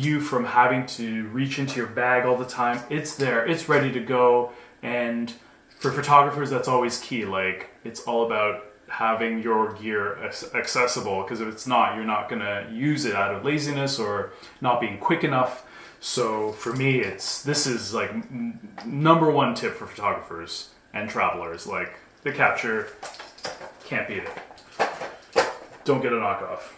[SPEAKER 1] having to reach into your bag all the time. It's there, it's ready to go. And for photographers, that's always key. Like, it's all about having your gear accessible, because if it's not, you're not gonna use it out of laziness or not being quick enough. So for me, this is like number one tip for photographers and travelers. Like, the capture, can't beat it. Don't get a knockoff.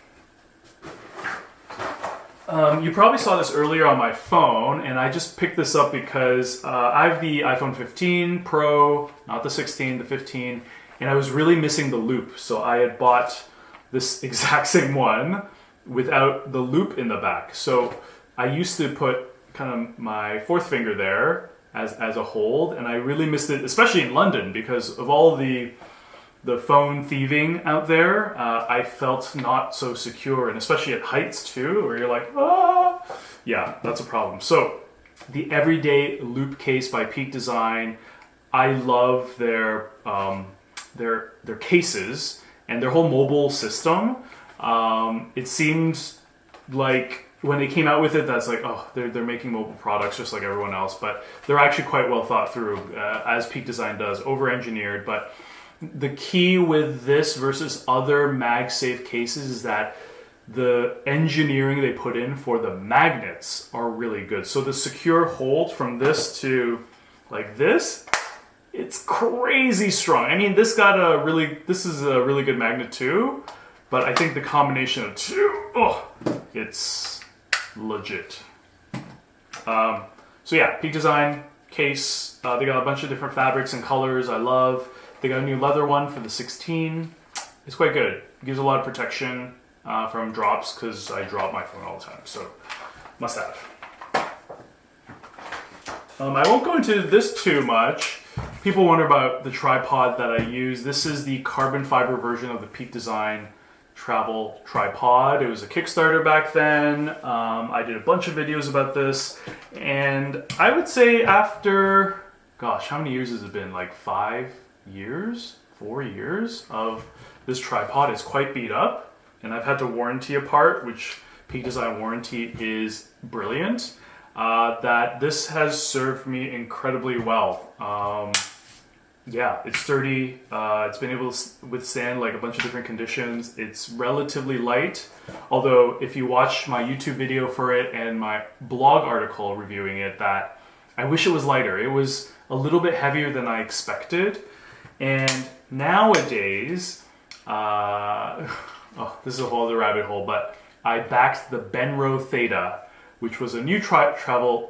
[SPEAKER 1] You probably saw this earlier on my phone, and I just picked this up because I have the iPhone 15 Pro, not the 16, the 15, and I was really missing the loop. So I had bought this exact same one without the loop in the back. So I used to put kind of my fourth finger there as a hold, and I really missed it, especially in London, because of all the phone thieving out there. I felt not so secure, and especially at heights too, where you're like, ah, yeah, that's a problem. So the Everyday Loop Case by Peak Design, I love their cases and their whole mobile system. It seemed like when they came out with it, that's like, oh, they're making mobile products just like everyone else, but they're actually quite well thought through, as Peak Design does, over-engineered. But the key with this versus other MagSafe cases is that the engineering they put in for the magnets are really good. So the secure hold from this to like this, it's crazy strong. I mean, this is a really good magnet too, but I think the combination of two, it's legit. So yeah, Peak Design case. They got a bunch of different fabrics and colors I love. They got a new leather one for the 16. It's quite good. It gives a lot of protection from drops, because I drop my phone all the time, so must have. I won't go into this too much. People wonder about the tripod that I use. This is the carbon fiber version of the Peak Design travel tripod. It was a Kickstarter back then. I did a bunch of videos about this, and I would say after, gosh, how many years has it been? Like 4 years of this tripod. It's quite beat up, and I've had to warranty a part, which Peak Design warranty is brilliant. That this has served me incredibly well. Yeah, it's sturdy. It's been able to withstand like a bunch of different conditions. It's relatively light, although if you watch my YouTube video for it and my blog article reviewing it, that I wish it was lighter. It was a little bit heavier than I expected. And nowadays, this is a whole other rabbit hole, but I backed the Benro Theta, which was a new travel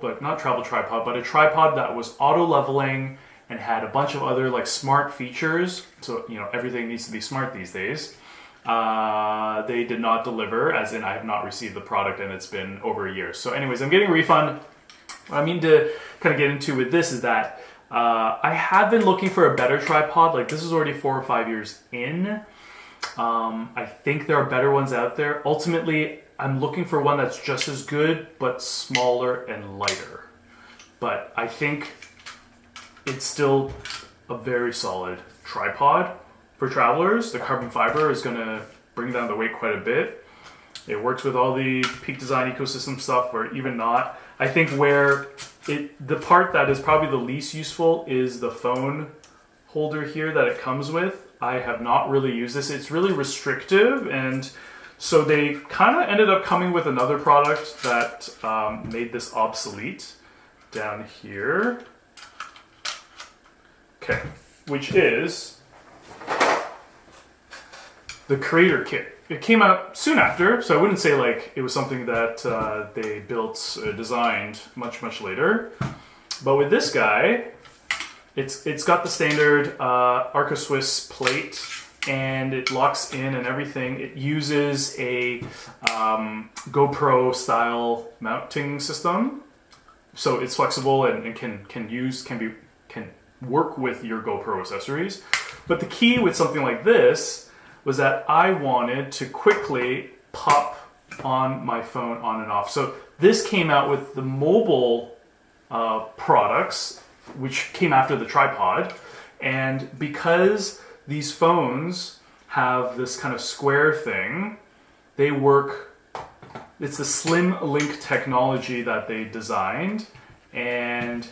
[SPEAKER 1] tripod, but a tripod that was auto leveling and had a bunch of other like smart features. So, you know, everything needs to be smart these days. They did not deliver, as in I have not received the product and it's been over a year. So anyways, I'm getting a refund. What I mean to kind of get into with this is that I have been looking for a better tripod. Like, this is already 4 or 5 years in. I think there are better ones out there. Ultimately, I'm looking for one that's just as good, but smaller and lighter. But I think it's still a very solid tripod for travelers. The carbon fiber is going to bring down the weight quite a bit. It works with all the Peak Design ecosystem stuff, or even not. I think where the part that is probably the least useful is the phone holder here that it comes with. I have not really used this. It's really restrictive, and so they kind of ended up coming with another product that made this obsolete down here. Okay, which is the Creator Kit. It came out soon after, so I wouldn't say like it was something that they built, designed much later. But with this guy, it's got the standard Arca Swiss plate, and it locks in and everything. It uses a GoPro style mounting system, so it's flexible and can work with your GoPro accessories. But the key with something like this was that I wanted to quickly pop on my phone on and off. So this came out with the mobile products, which came after the tripod. And because these phones have this kind of square thing, they work, it's the Slim Link technology that they designed, and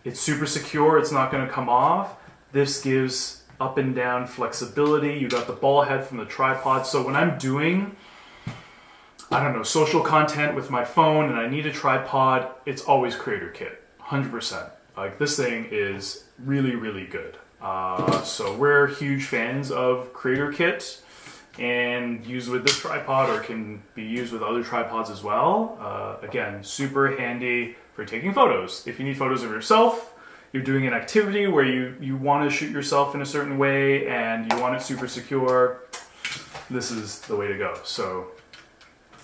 [SPEAKER 1] it's super secure, it's not gonna come off. This gives up and down flexibility. You got the ball head from the tripod. So when I'm doing, I don't know, social content with my phone and I need a tripod, it's always Creator Kit, 100%. Like, this thing is really good. So we're huge fans of Creator Kit, and used with this tripod, or can be used with other tripods as well. Again, super handy for taking photos. If you need photos of yourself, you're doing an activity where you want to shoot yourself in a certain way and you want it super secure, this is the way to go. So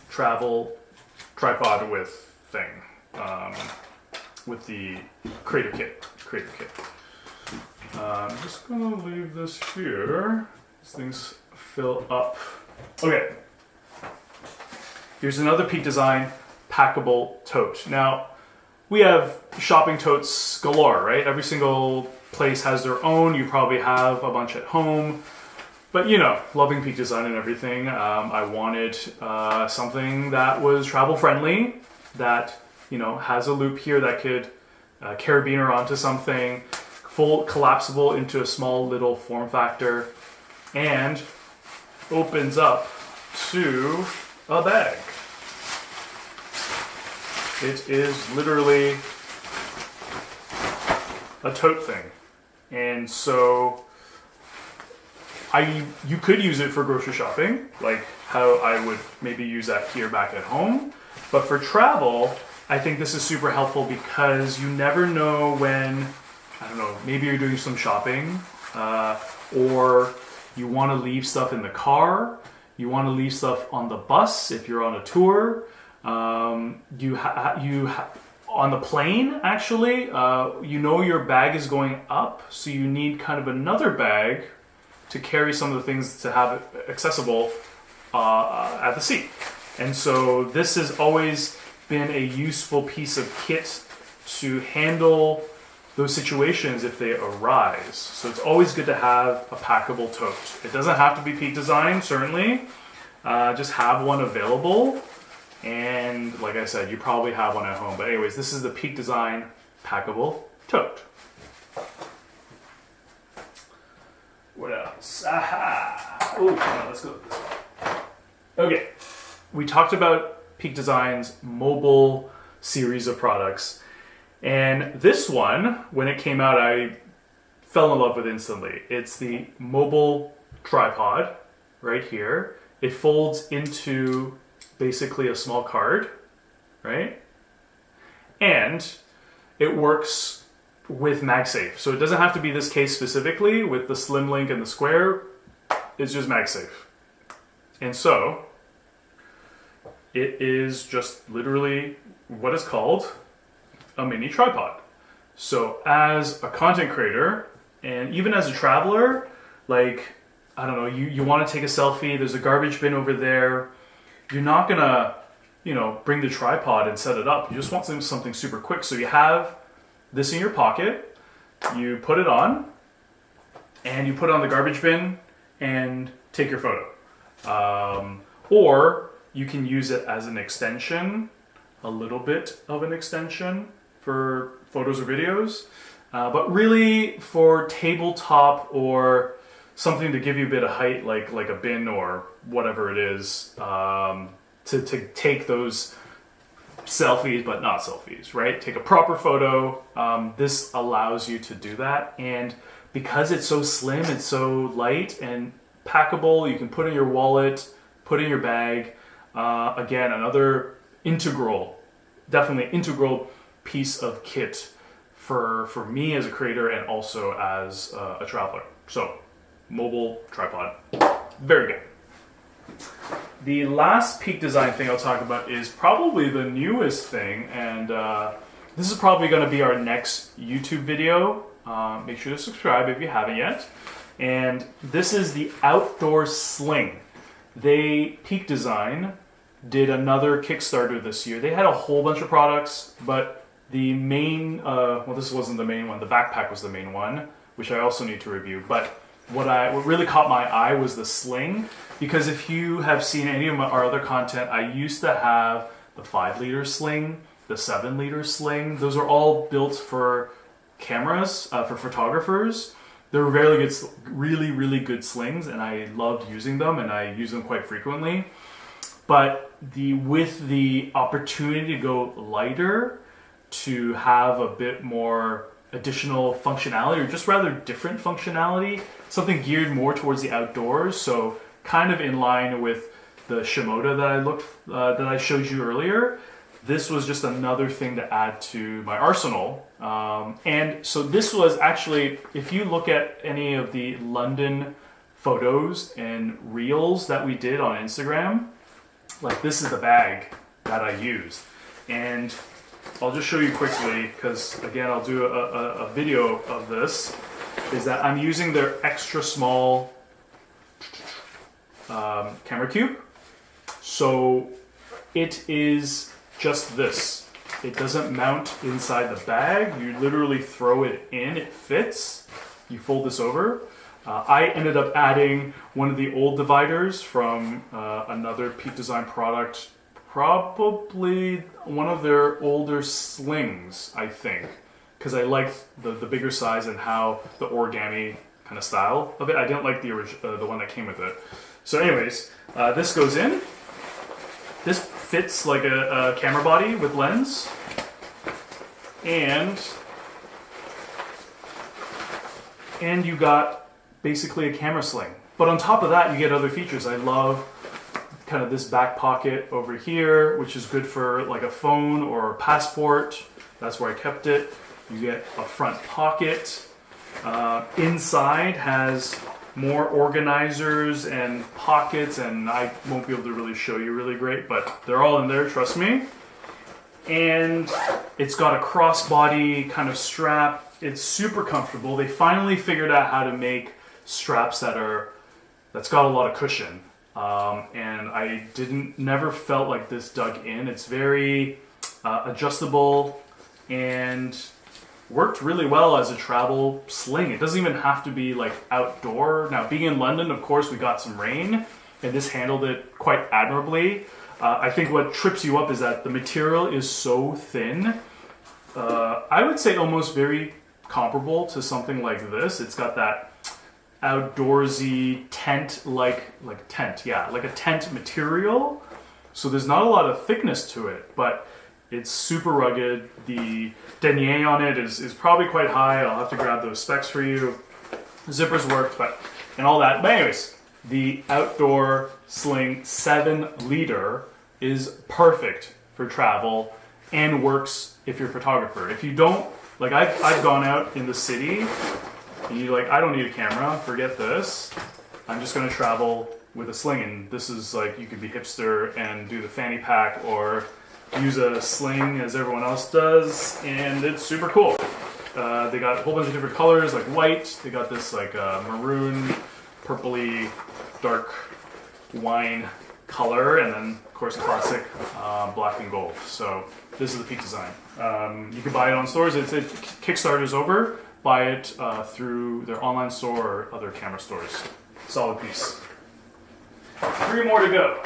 [SPEAKER 1] travel tripod with thing, with the Creator Kit. I'm just gonna leave this here. These things fill up. Okay. Here's another Peak Design Packable tote. Now, we have shopping totes galore, right? Every single place has their own. You probably have a bunch at home. But, you know, loving Peak Design and everything, I wanted something that was travel friendly, that, you know, has a loop here that could carabiner onto something, full collapsible into a small little form factor, and opens up to a bag. It is literally a tote thing. And so you could use it for grocery shopping, like how I would maybe use that here back at home. But for travel, I think this is super helpful because you never know when, I don't know, maybe you're doing some shopping, or you want to leave stuff in the car, you want to leave stuff on the bus if you're on a tour. On the plane, actually, you know your bag is going up, so you need kind of another bag to carry some of the things to have it accessible at the seat. And so this has always been a useful piece of kit to handle those situations if they arise. So it's always good to have a packable tote. It doesn't have to be Peak Design, certainly. Just have one available. And like I said, you probably have one at home. But anyways, this is the Peak Design Packable Tote. What else? Aha! Oh, no, let's go with this one. Okay, we talked about Peak Design's mobile series of products. And this one, when it came out, I fell in love with instantly. It's the mobile tripod right here. It folds into basically a small card right? And it works with MagSafe. So it doesn't have to be this case specifically with the Slim Link and the Square. It's just MagSafe. And so it is just literally what is called a mini tripod. So as a content creator and even as a traveler, like, I don't know, you want to take a selfie, there's a garbage bin over there. You're not gonna, bring the tripod and set it up. You just want something super quick. So you have this in your pocket, you put it on, and you put it on the garbage bin and take your photo. Or you can use it as an extension, a little bit of an extension for photos or videos. But really for tabletop or something to give you a bit of height, like a bin or whatever it is, to take those selfies, but not selfies, right? Take a proper photo. This allows you to do that. And because it's so slim, it's so light and packable, you can put in your wallet, put in your bag. Again, another definitely integral piece of kit for me as a creator and also as a traveler. So, mobile tripod, very good. The last peak design thing I'll talk about is probably the newest thing, and this is probably going to be our next YouTube video. Make sure to subscribe if you haven't yet. And this is the outdoor sling. Peak Design did another Kickstarter this year. They had a whole bunch of products, but the main, this wasn't the main one. The backpack was the main one, which I also need to review. But what really caught my eye was the sling, because if you have seen any of our other content, I used to have the 5-liter sling, the 7-liter sling. Those are all built for cameras, for photographers. They're really, really good slings, and I loved using them, and I use them quite frequently. But with the opportunity to go lighter, to have a bit more additional functionality, or just rather different functionality, something geared more towards the outdoors, so kind of in line with the Shimoda that I showed you earlier. This was just another thing to add to my arsenal. And so this was actually, if you look at any of the London photos and reels that we did on Instagram, like this is the bag that I used. And I'll just show you quickly, because again, I'll do a video of this, is that I'm using their extra small camera cube. So it is just this. It doesn't mount inside the bag. You literally throw it in, it fits. You fold this over. I ended up adding one of the old dividers from another Peak Design product, probably one of their older slings, I think, because I liked the bigger size and how the origami kind of style of it. I didn't like the one that came with it. So anyways, this goes in. This fits like a camera body with lens, and you got basically a camera sling. But on top of that, you get other features. I love kind of this back pocket over here, which is good for like a phone or a passport. That's where I kept it. You get a front pocket. Inside has more organizers and pockets, and I won't be able to really show you really great, but they're all in there, trust me. And it's got a crossbody kind of strap. It's super comfortable. They finally figured out how to make straps that's got a lot of cushion. And I never felt like this dug in. It's very adjustable and worked really well as a travel sling. It doesn't even have to be like outdoor. Now, being in London, of course, we got some rain, and this handled it quite admirably. I think what trips you up is that the material is so thin. I would say almost very comparable to something like this. It's got that outdoorsy tent, like a tent material. So there's not a lot of thickness to it, but it's super rugged. The denier on it is probably quite high. I'll have to grab those specs for you. Zippers worked, and all that. But anyways, the outdoor sling 7-liter is perfect for travel and works if you're a photographer. If you don't, like I've gone out in the city and you're like, I don't need a camera, forget this. I'm just gonna travel with a Sling, and this is like, you could be hipster and do the fanny pack or use a Sling as everyone else does, and it's super cool. They got a whole bunch of different colors, like white, they got this like maroon, purpley, dark wine color, and then of course classic black and gold. So this is the peak design. You can buy it on stores. It's Kickstarter's over. Buy it through their online store or other camera stores. Solid piece. 3 more to go.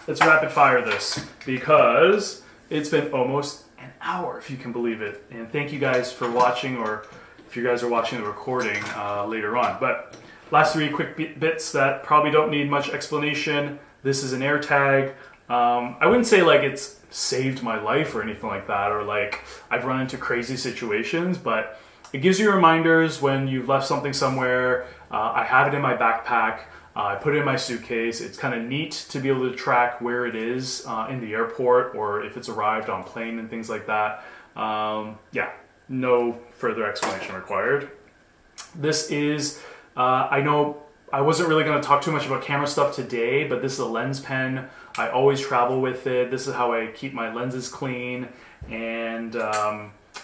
[SPEAKER 1] Let's rapid fire this because it's been almost an hour, if you can believe it. And thank you guys for watching, or if you guys are watching the recording later on. But last 3 quick bits that probably don't need much explanation. This is an Airtag. I wouldn't say like it's saved my life or anything like that, or like I've run into crazy situations, but it gives you reminders when you've left something somewhere. I have it in my backpack. I put it in my suitcase. It's kind of neat to be able to track where it is in the airport, or if it's arrived on plane and things like that. Yeah, no further explanation required. This is, I know I wasn't really going to talk too much about camera stuff today, but this is a Lenspen. I always travel with it. This is how I keep my lenses clean, and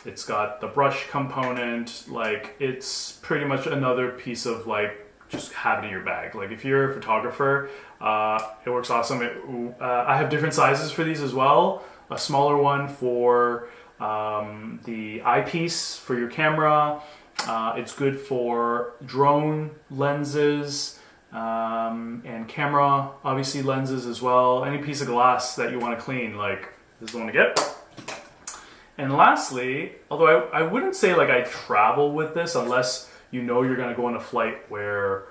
[SPEAKER 1] it's got the brush component. Like, it's pretty much another piece of like, just have it in your bag. Like if you're a photographer, it works awesome. I have different sizes for these as well. A smaller one for the eyepiece for your camera. It's good for drone lenses and camera, obviously lenses as well. Any piece of glass that you want to clean, like this is the one to get. And lastly, although I wouldn't say like I travel with this unless you know you're going to go on a flight where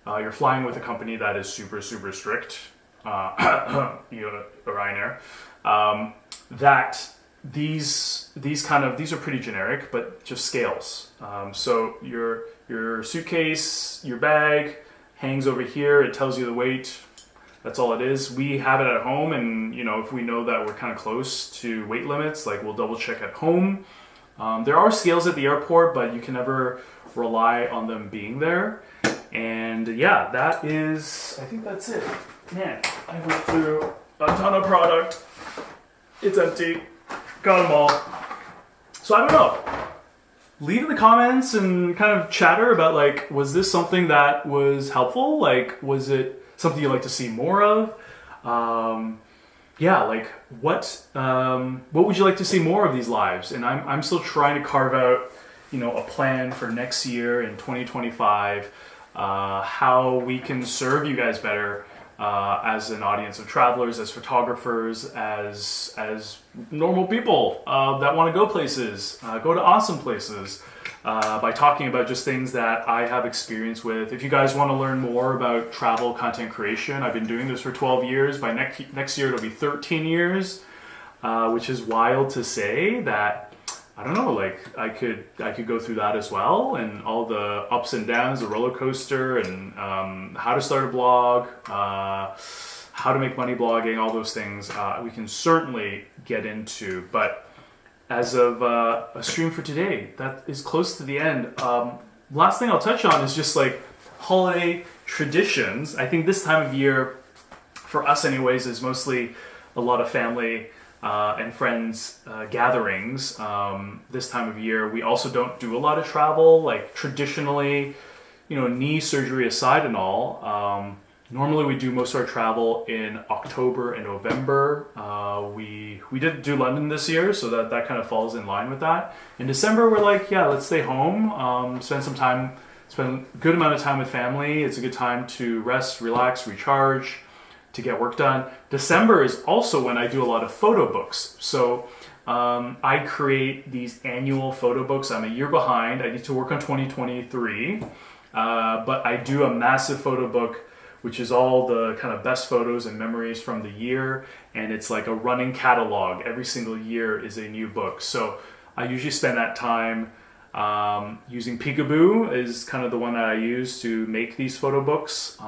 [SPEAKER 1] you're flying with a company that is super, super strict, Ryanair, that these are pretty generic, but just scales. So your suitcase, your bag hangs over here. It tells you the weight. That's all it is. We have it at home, and you know, if we know that we're kind of close to weight limits, like we'll double check at home. There are scales at the airport, but you can never rely on them being there. And yeah, that is, I think that's it. Man, I went through a ton of product. It's empty. Got them all. So I don't know. Leave in the comments and kind of chatter about like, was this something that was helpful? Like, was it something you'd like to see more of? Yeah, like what would you like to see more of these lives? And I'm still trying to carve out, you know, a plan for next year in 2025, how we can serve you guys better as an audience of travelers, as photographers, as normal people that want to go places, go to awesome places, by talking about just things that I have experience with. If you guys want to learn more about travel content creation, I've been doing this for 12 years. By next year, it'll be 13 years, which is wild to say that. I don't know, like I could go through that as well, and all the ups and downs, the roller coaster, and how to start a blog, how to make money blogging, all those things we can certainly get into. But as of a stream for today, that is close to the end. Last thing I'll touch on is just like holiday traditions. I think this time of year, for us anyways, is mostly a lot of family and friends gatherings. This time of year, we also don't do a lot of travel. Like traditionally, you know, knee surgery aside and all, normally we do most of our travel in October and November. We did do London this year, so that kind of falls in line with that. In December, we're like, yeah, let's stay home, spend a good amount of time with family. It's a good time to rest, relax, recharge, to get work done. December is also when I do a lot of photo books. So I create these annual photo books. I'm a year behind. I need to work on 2023. But I do a massive photo book, which is all the kind of best photos and memories from the year. And it's like a running catalog. Every single year is a new book. So I usually spend that time using Packable is kind of the one that I use to make these photo books.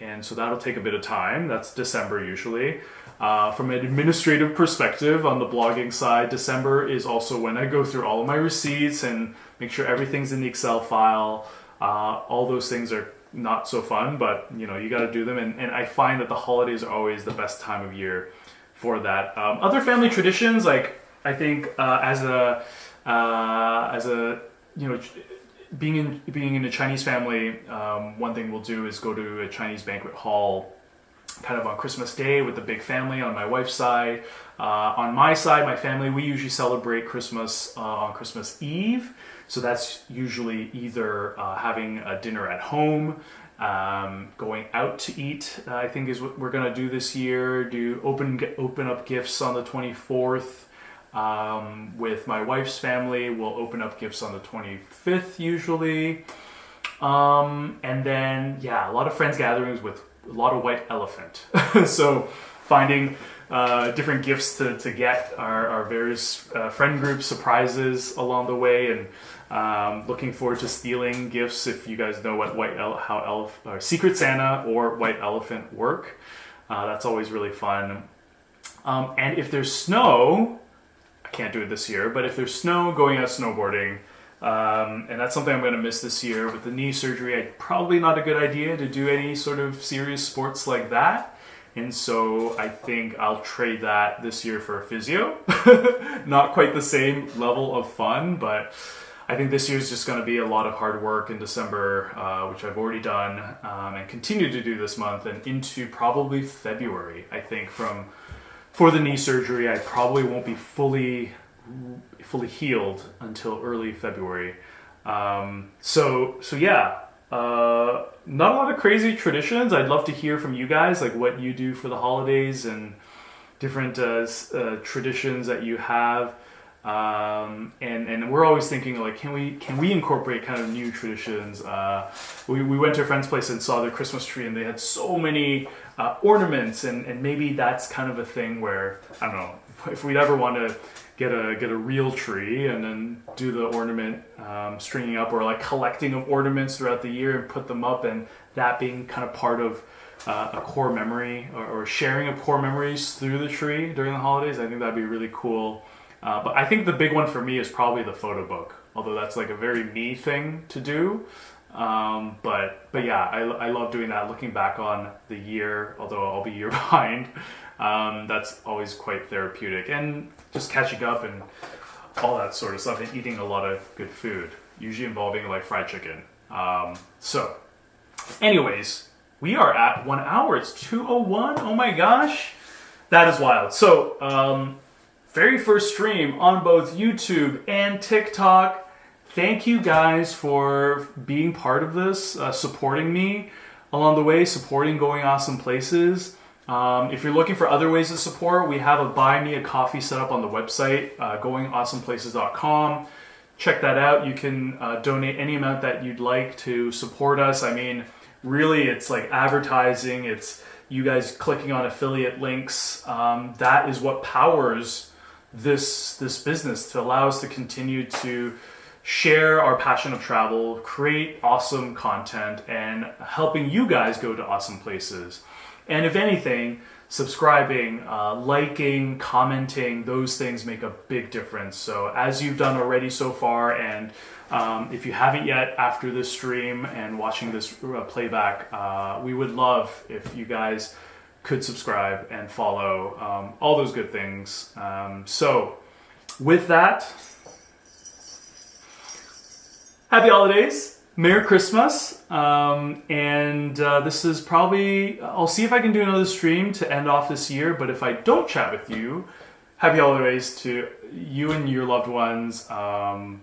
[SPEAKER 1] and so that'll take a bit of time. That's December usually. From an administrative perspective on the blogging side, December is also when I go through all of my receipts and make sure everything's in the Excel file. All those things are not so fun, but you know, you got to do them. And I find that the holidays are always the best time of year for that. Other family traditions, like I think as a you know, being in a Chinese family, one thing we'll do is go to a Chinese banquet hall kind of on Christmas Day with the big family on my wife's side. On my side, my family, we usually celebrate Christmas on Christmas Eve. So that's usually either having a dinner at home, going out to eat, I think is what we're going to do this year. Do open up gifts on the 24th. With my wife's family, we'll open up gifts on the 25th usually. And then, yeah, a lot of friends gatherings with a lot of white elephant. So finding different gifts to get our various friend group surprises along the way, and looking forward to stealing gifts. If you guys know what Secret Santa or white elephant work, that's always really fun. And if there's snow, I can't do it this year, but if there's snow, going out snowboarding. And that's something I'm going to miss this year. With the knee surgery, probably not a good idea to do any sort of serious sports like that. And so I think I'll trade that this year for physio. Not quite the same level of fun, but I think this year is just going to be a lot of hard work in December, which I've already done, and continue to do this month and into probably February. I think for the knee surgery, I probably won't be fully healed until early February. So yeah, not a lot of crazy traditions. I'd love to hear from you guys, like what you do for the holidays and different traditions that you have. And we're always thinking like, can we incorporate kind of new traditions? We went to a friend's place and saw their Christmas tree, and they had so many ornaments, and maybe that's kind of a thing where, I don't know, if we'd ever want to get a real tree and then do the ornament stringing up, or like collecting of ornaments throughout the year and put them up, and that being kind of part of a core memory, or sharing of core memories through the tree during the holidays. I think that'd be really cool. But I think the big one for me is probably the photo book, although that's like a very me thing to do. But yeah, I love doing that, looking back on the year, although I'll be a year behind. That's always quite therapeutic, and just catching up and all that sort of stuff, and eating a lot of good food, usually involving like fried chicken. So anyways, we are at 1 hour. It's 2:01. Oh my gosh, that is wild. So very first stream on both YouTube and TikTok. Thank you guys for being part of this, supporting me along the way, supporting Going Awesome Places. If you're looking for other ways to support, we have a Buy Me a Coffee set up on the website, goingawesomeplaces.com. Check that out. You can donate any amount that you'd like to support us. I mean, really, it's like advertising. It's you guys clicking on affiliate links. That is what powers this business, to allow us to continue to share our passion of travel, create awesome content, and helping you guys go to awesome places. And if anything, subscribing, liking, commenting, those things make a big difference. So as you've done already so far, and if you haven't yet after this stream and watching this playback, we would love if you guys could subscribe and follow, all those good things. So with that, happy holidays, Merry Christmas, and this is probably, I'll see if I can do another stream to end off this year, but if I don't chat with you, happy holidays to you and your loved ones, and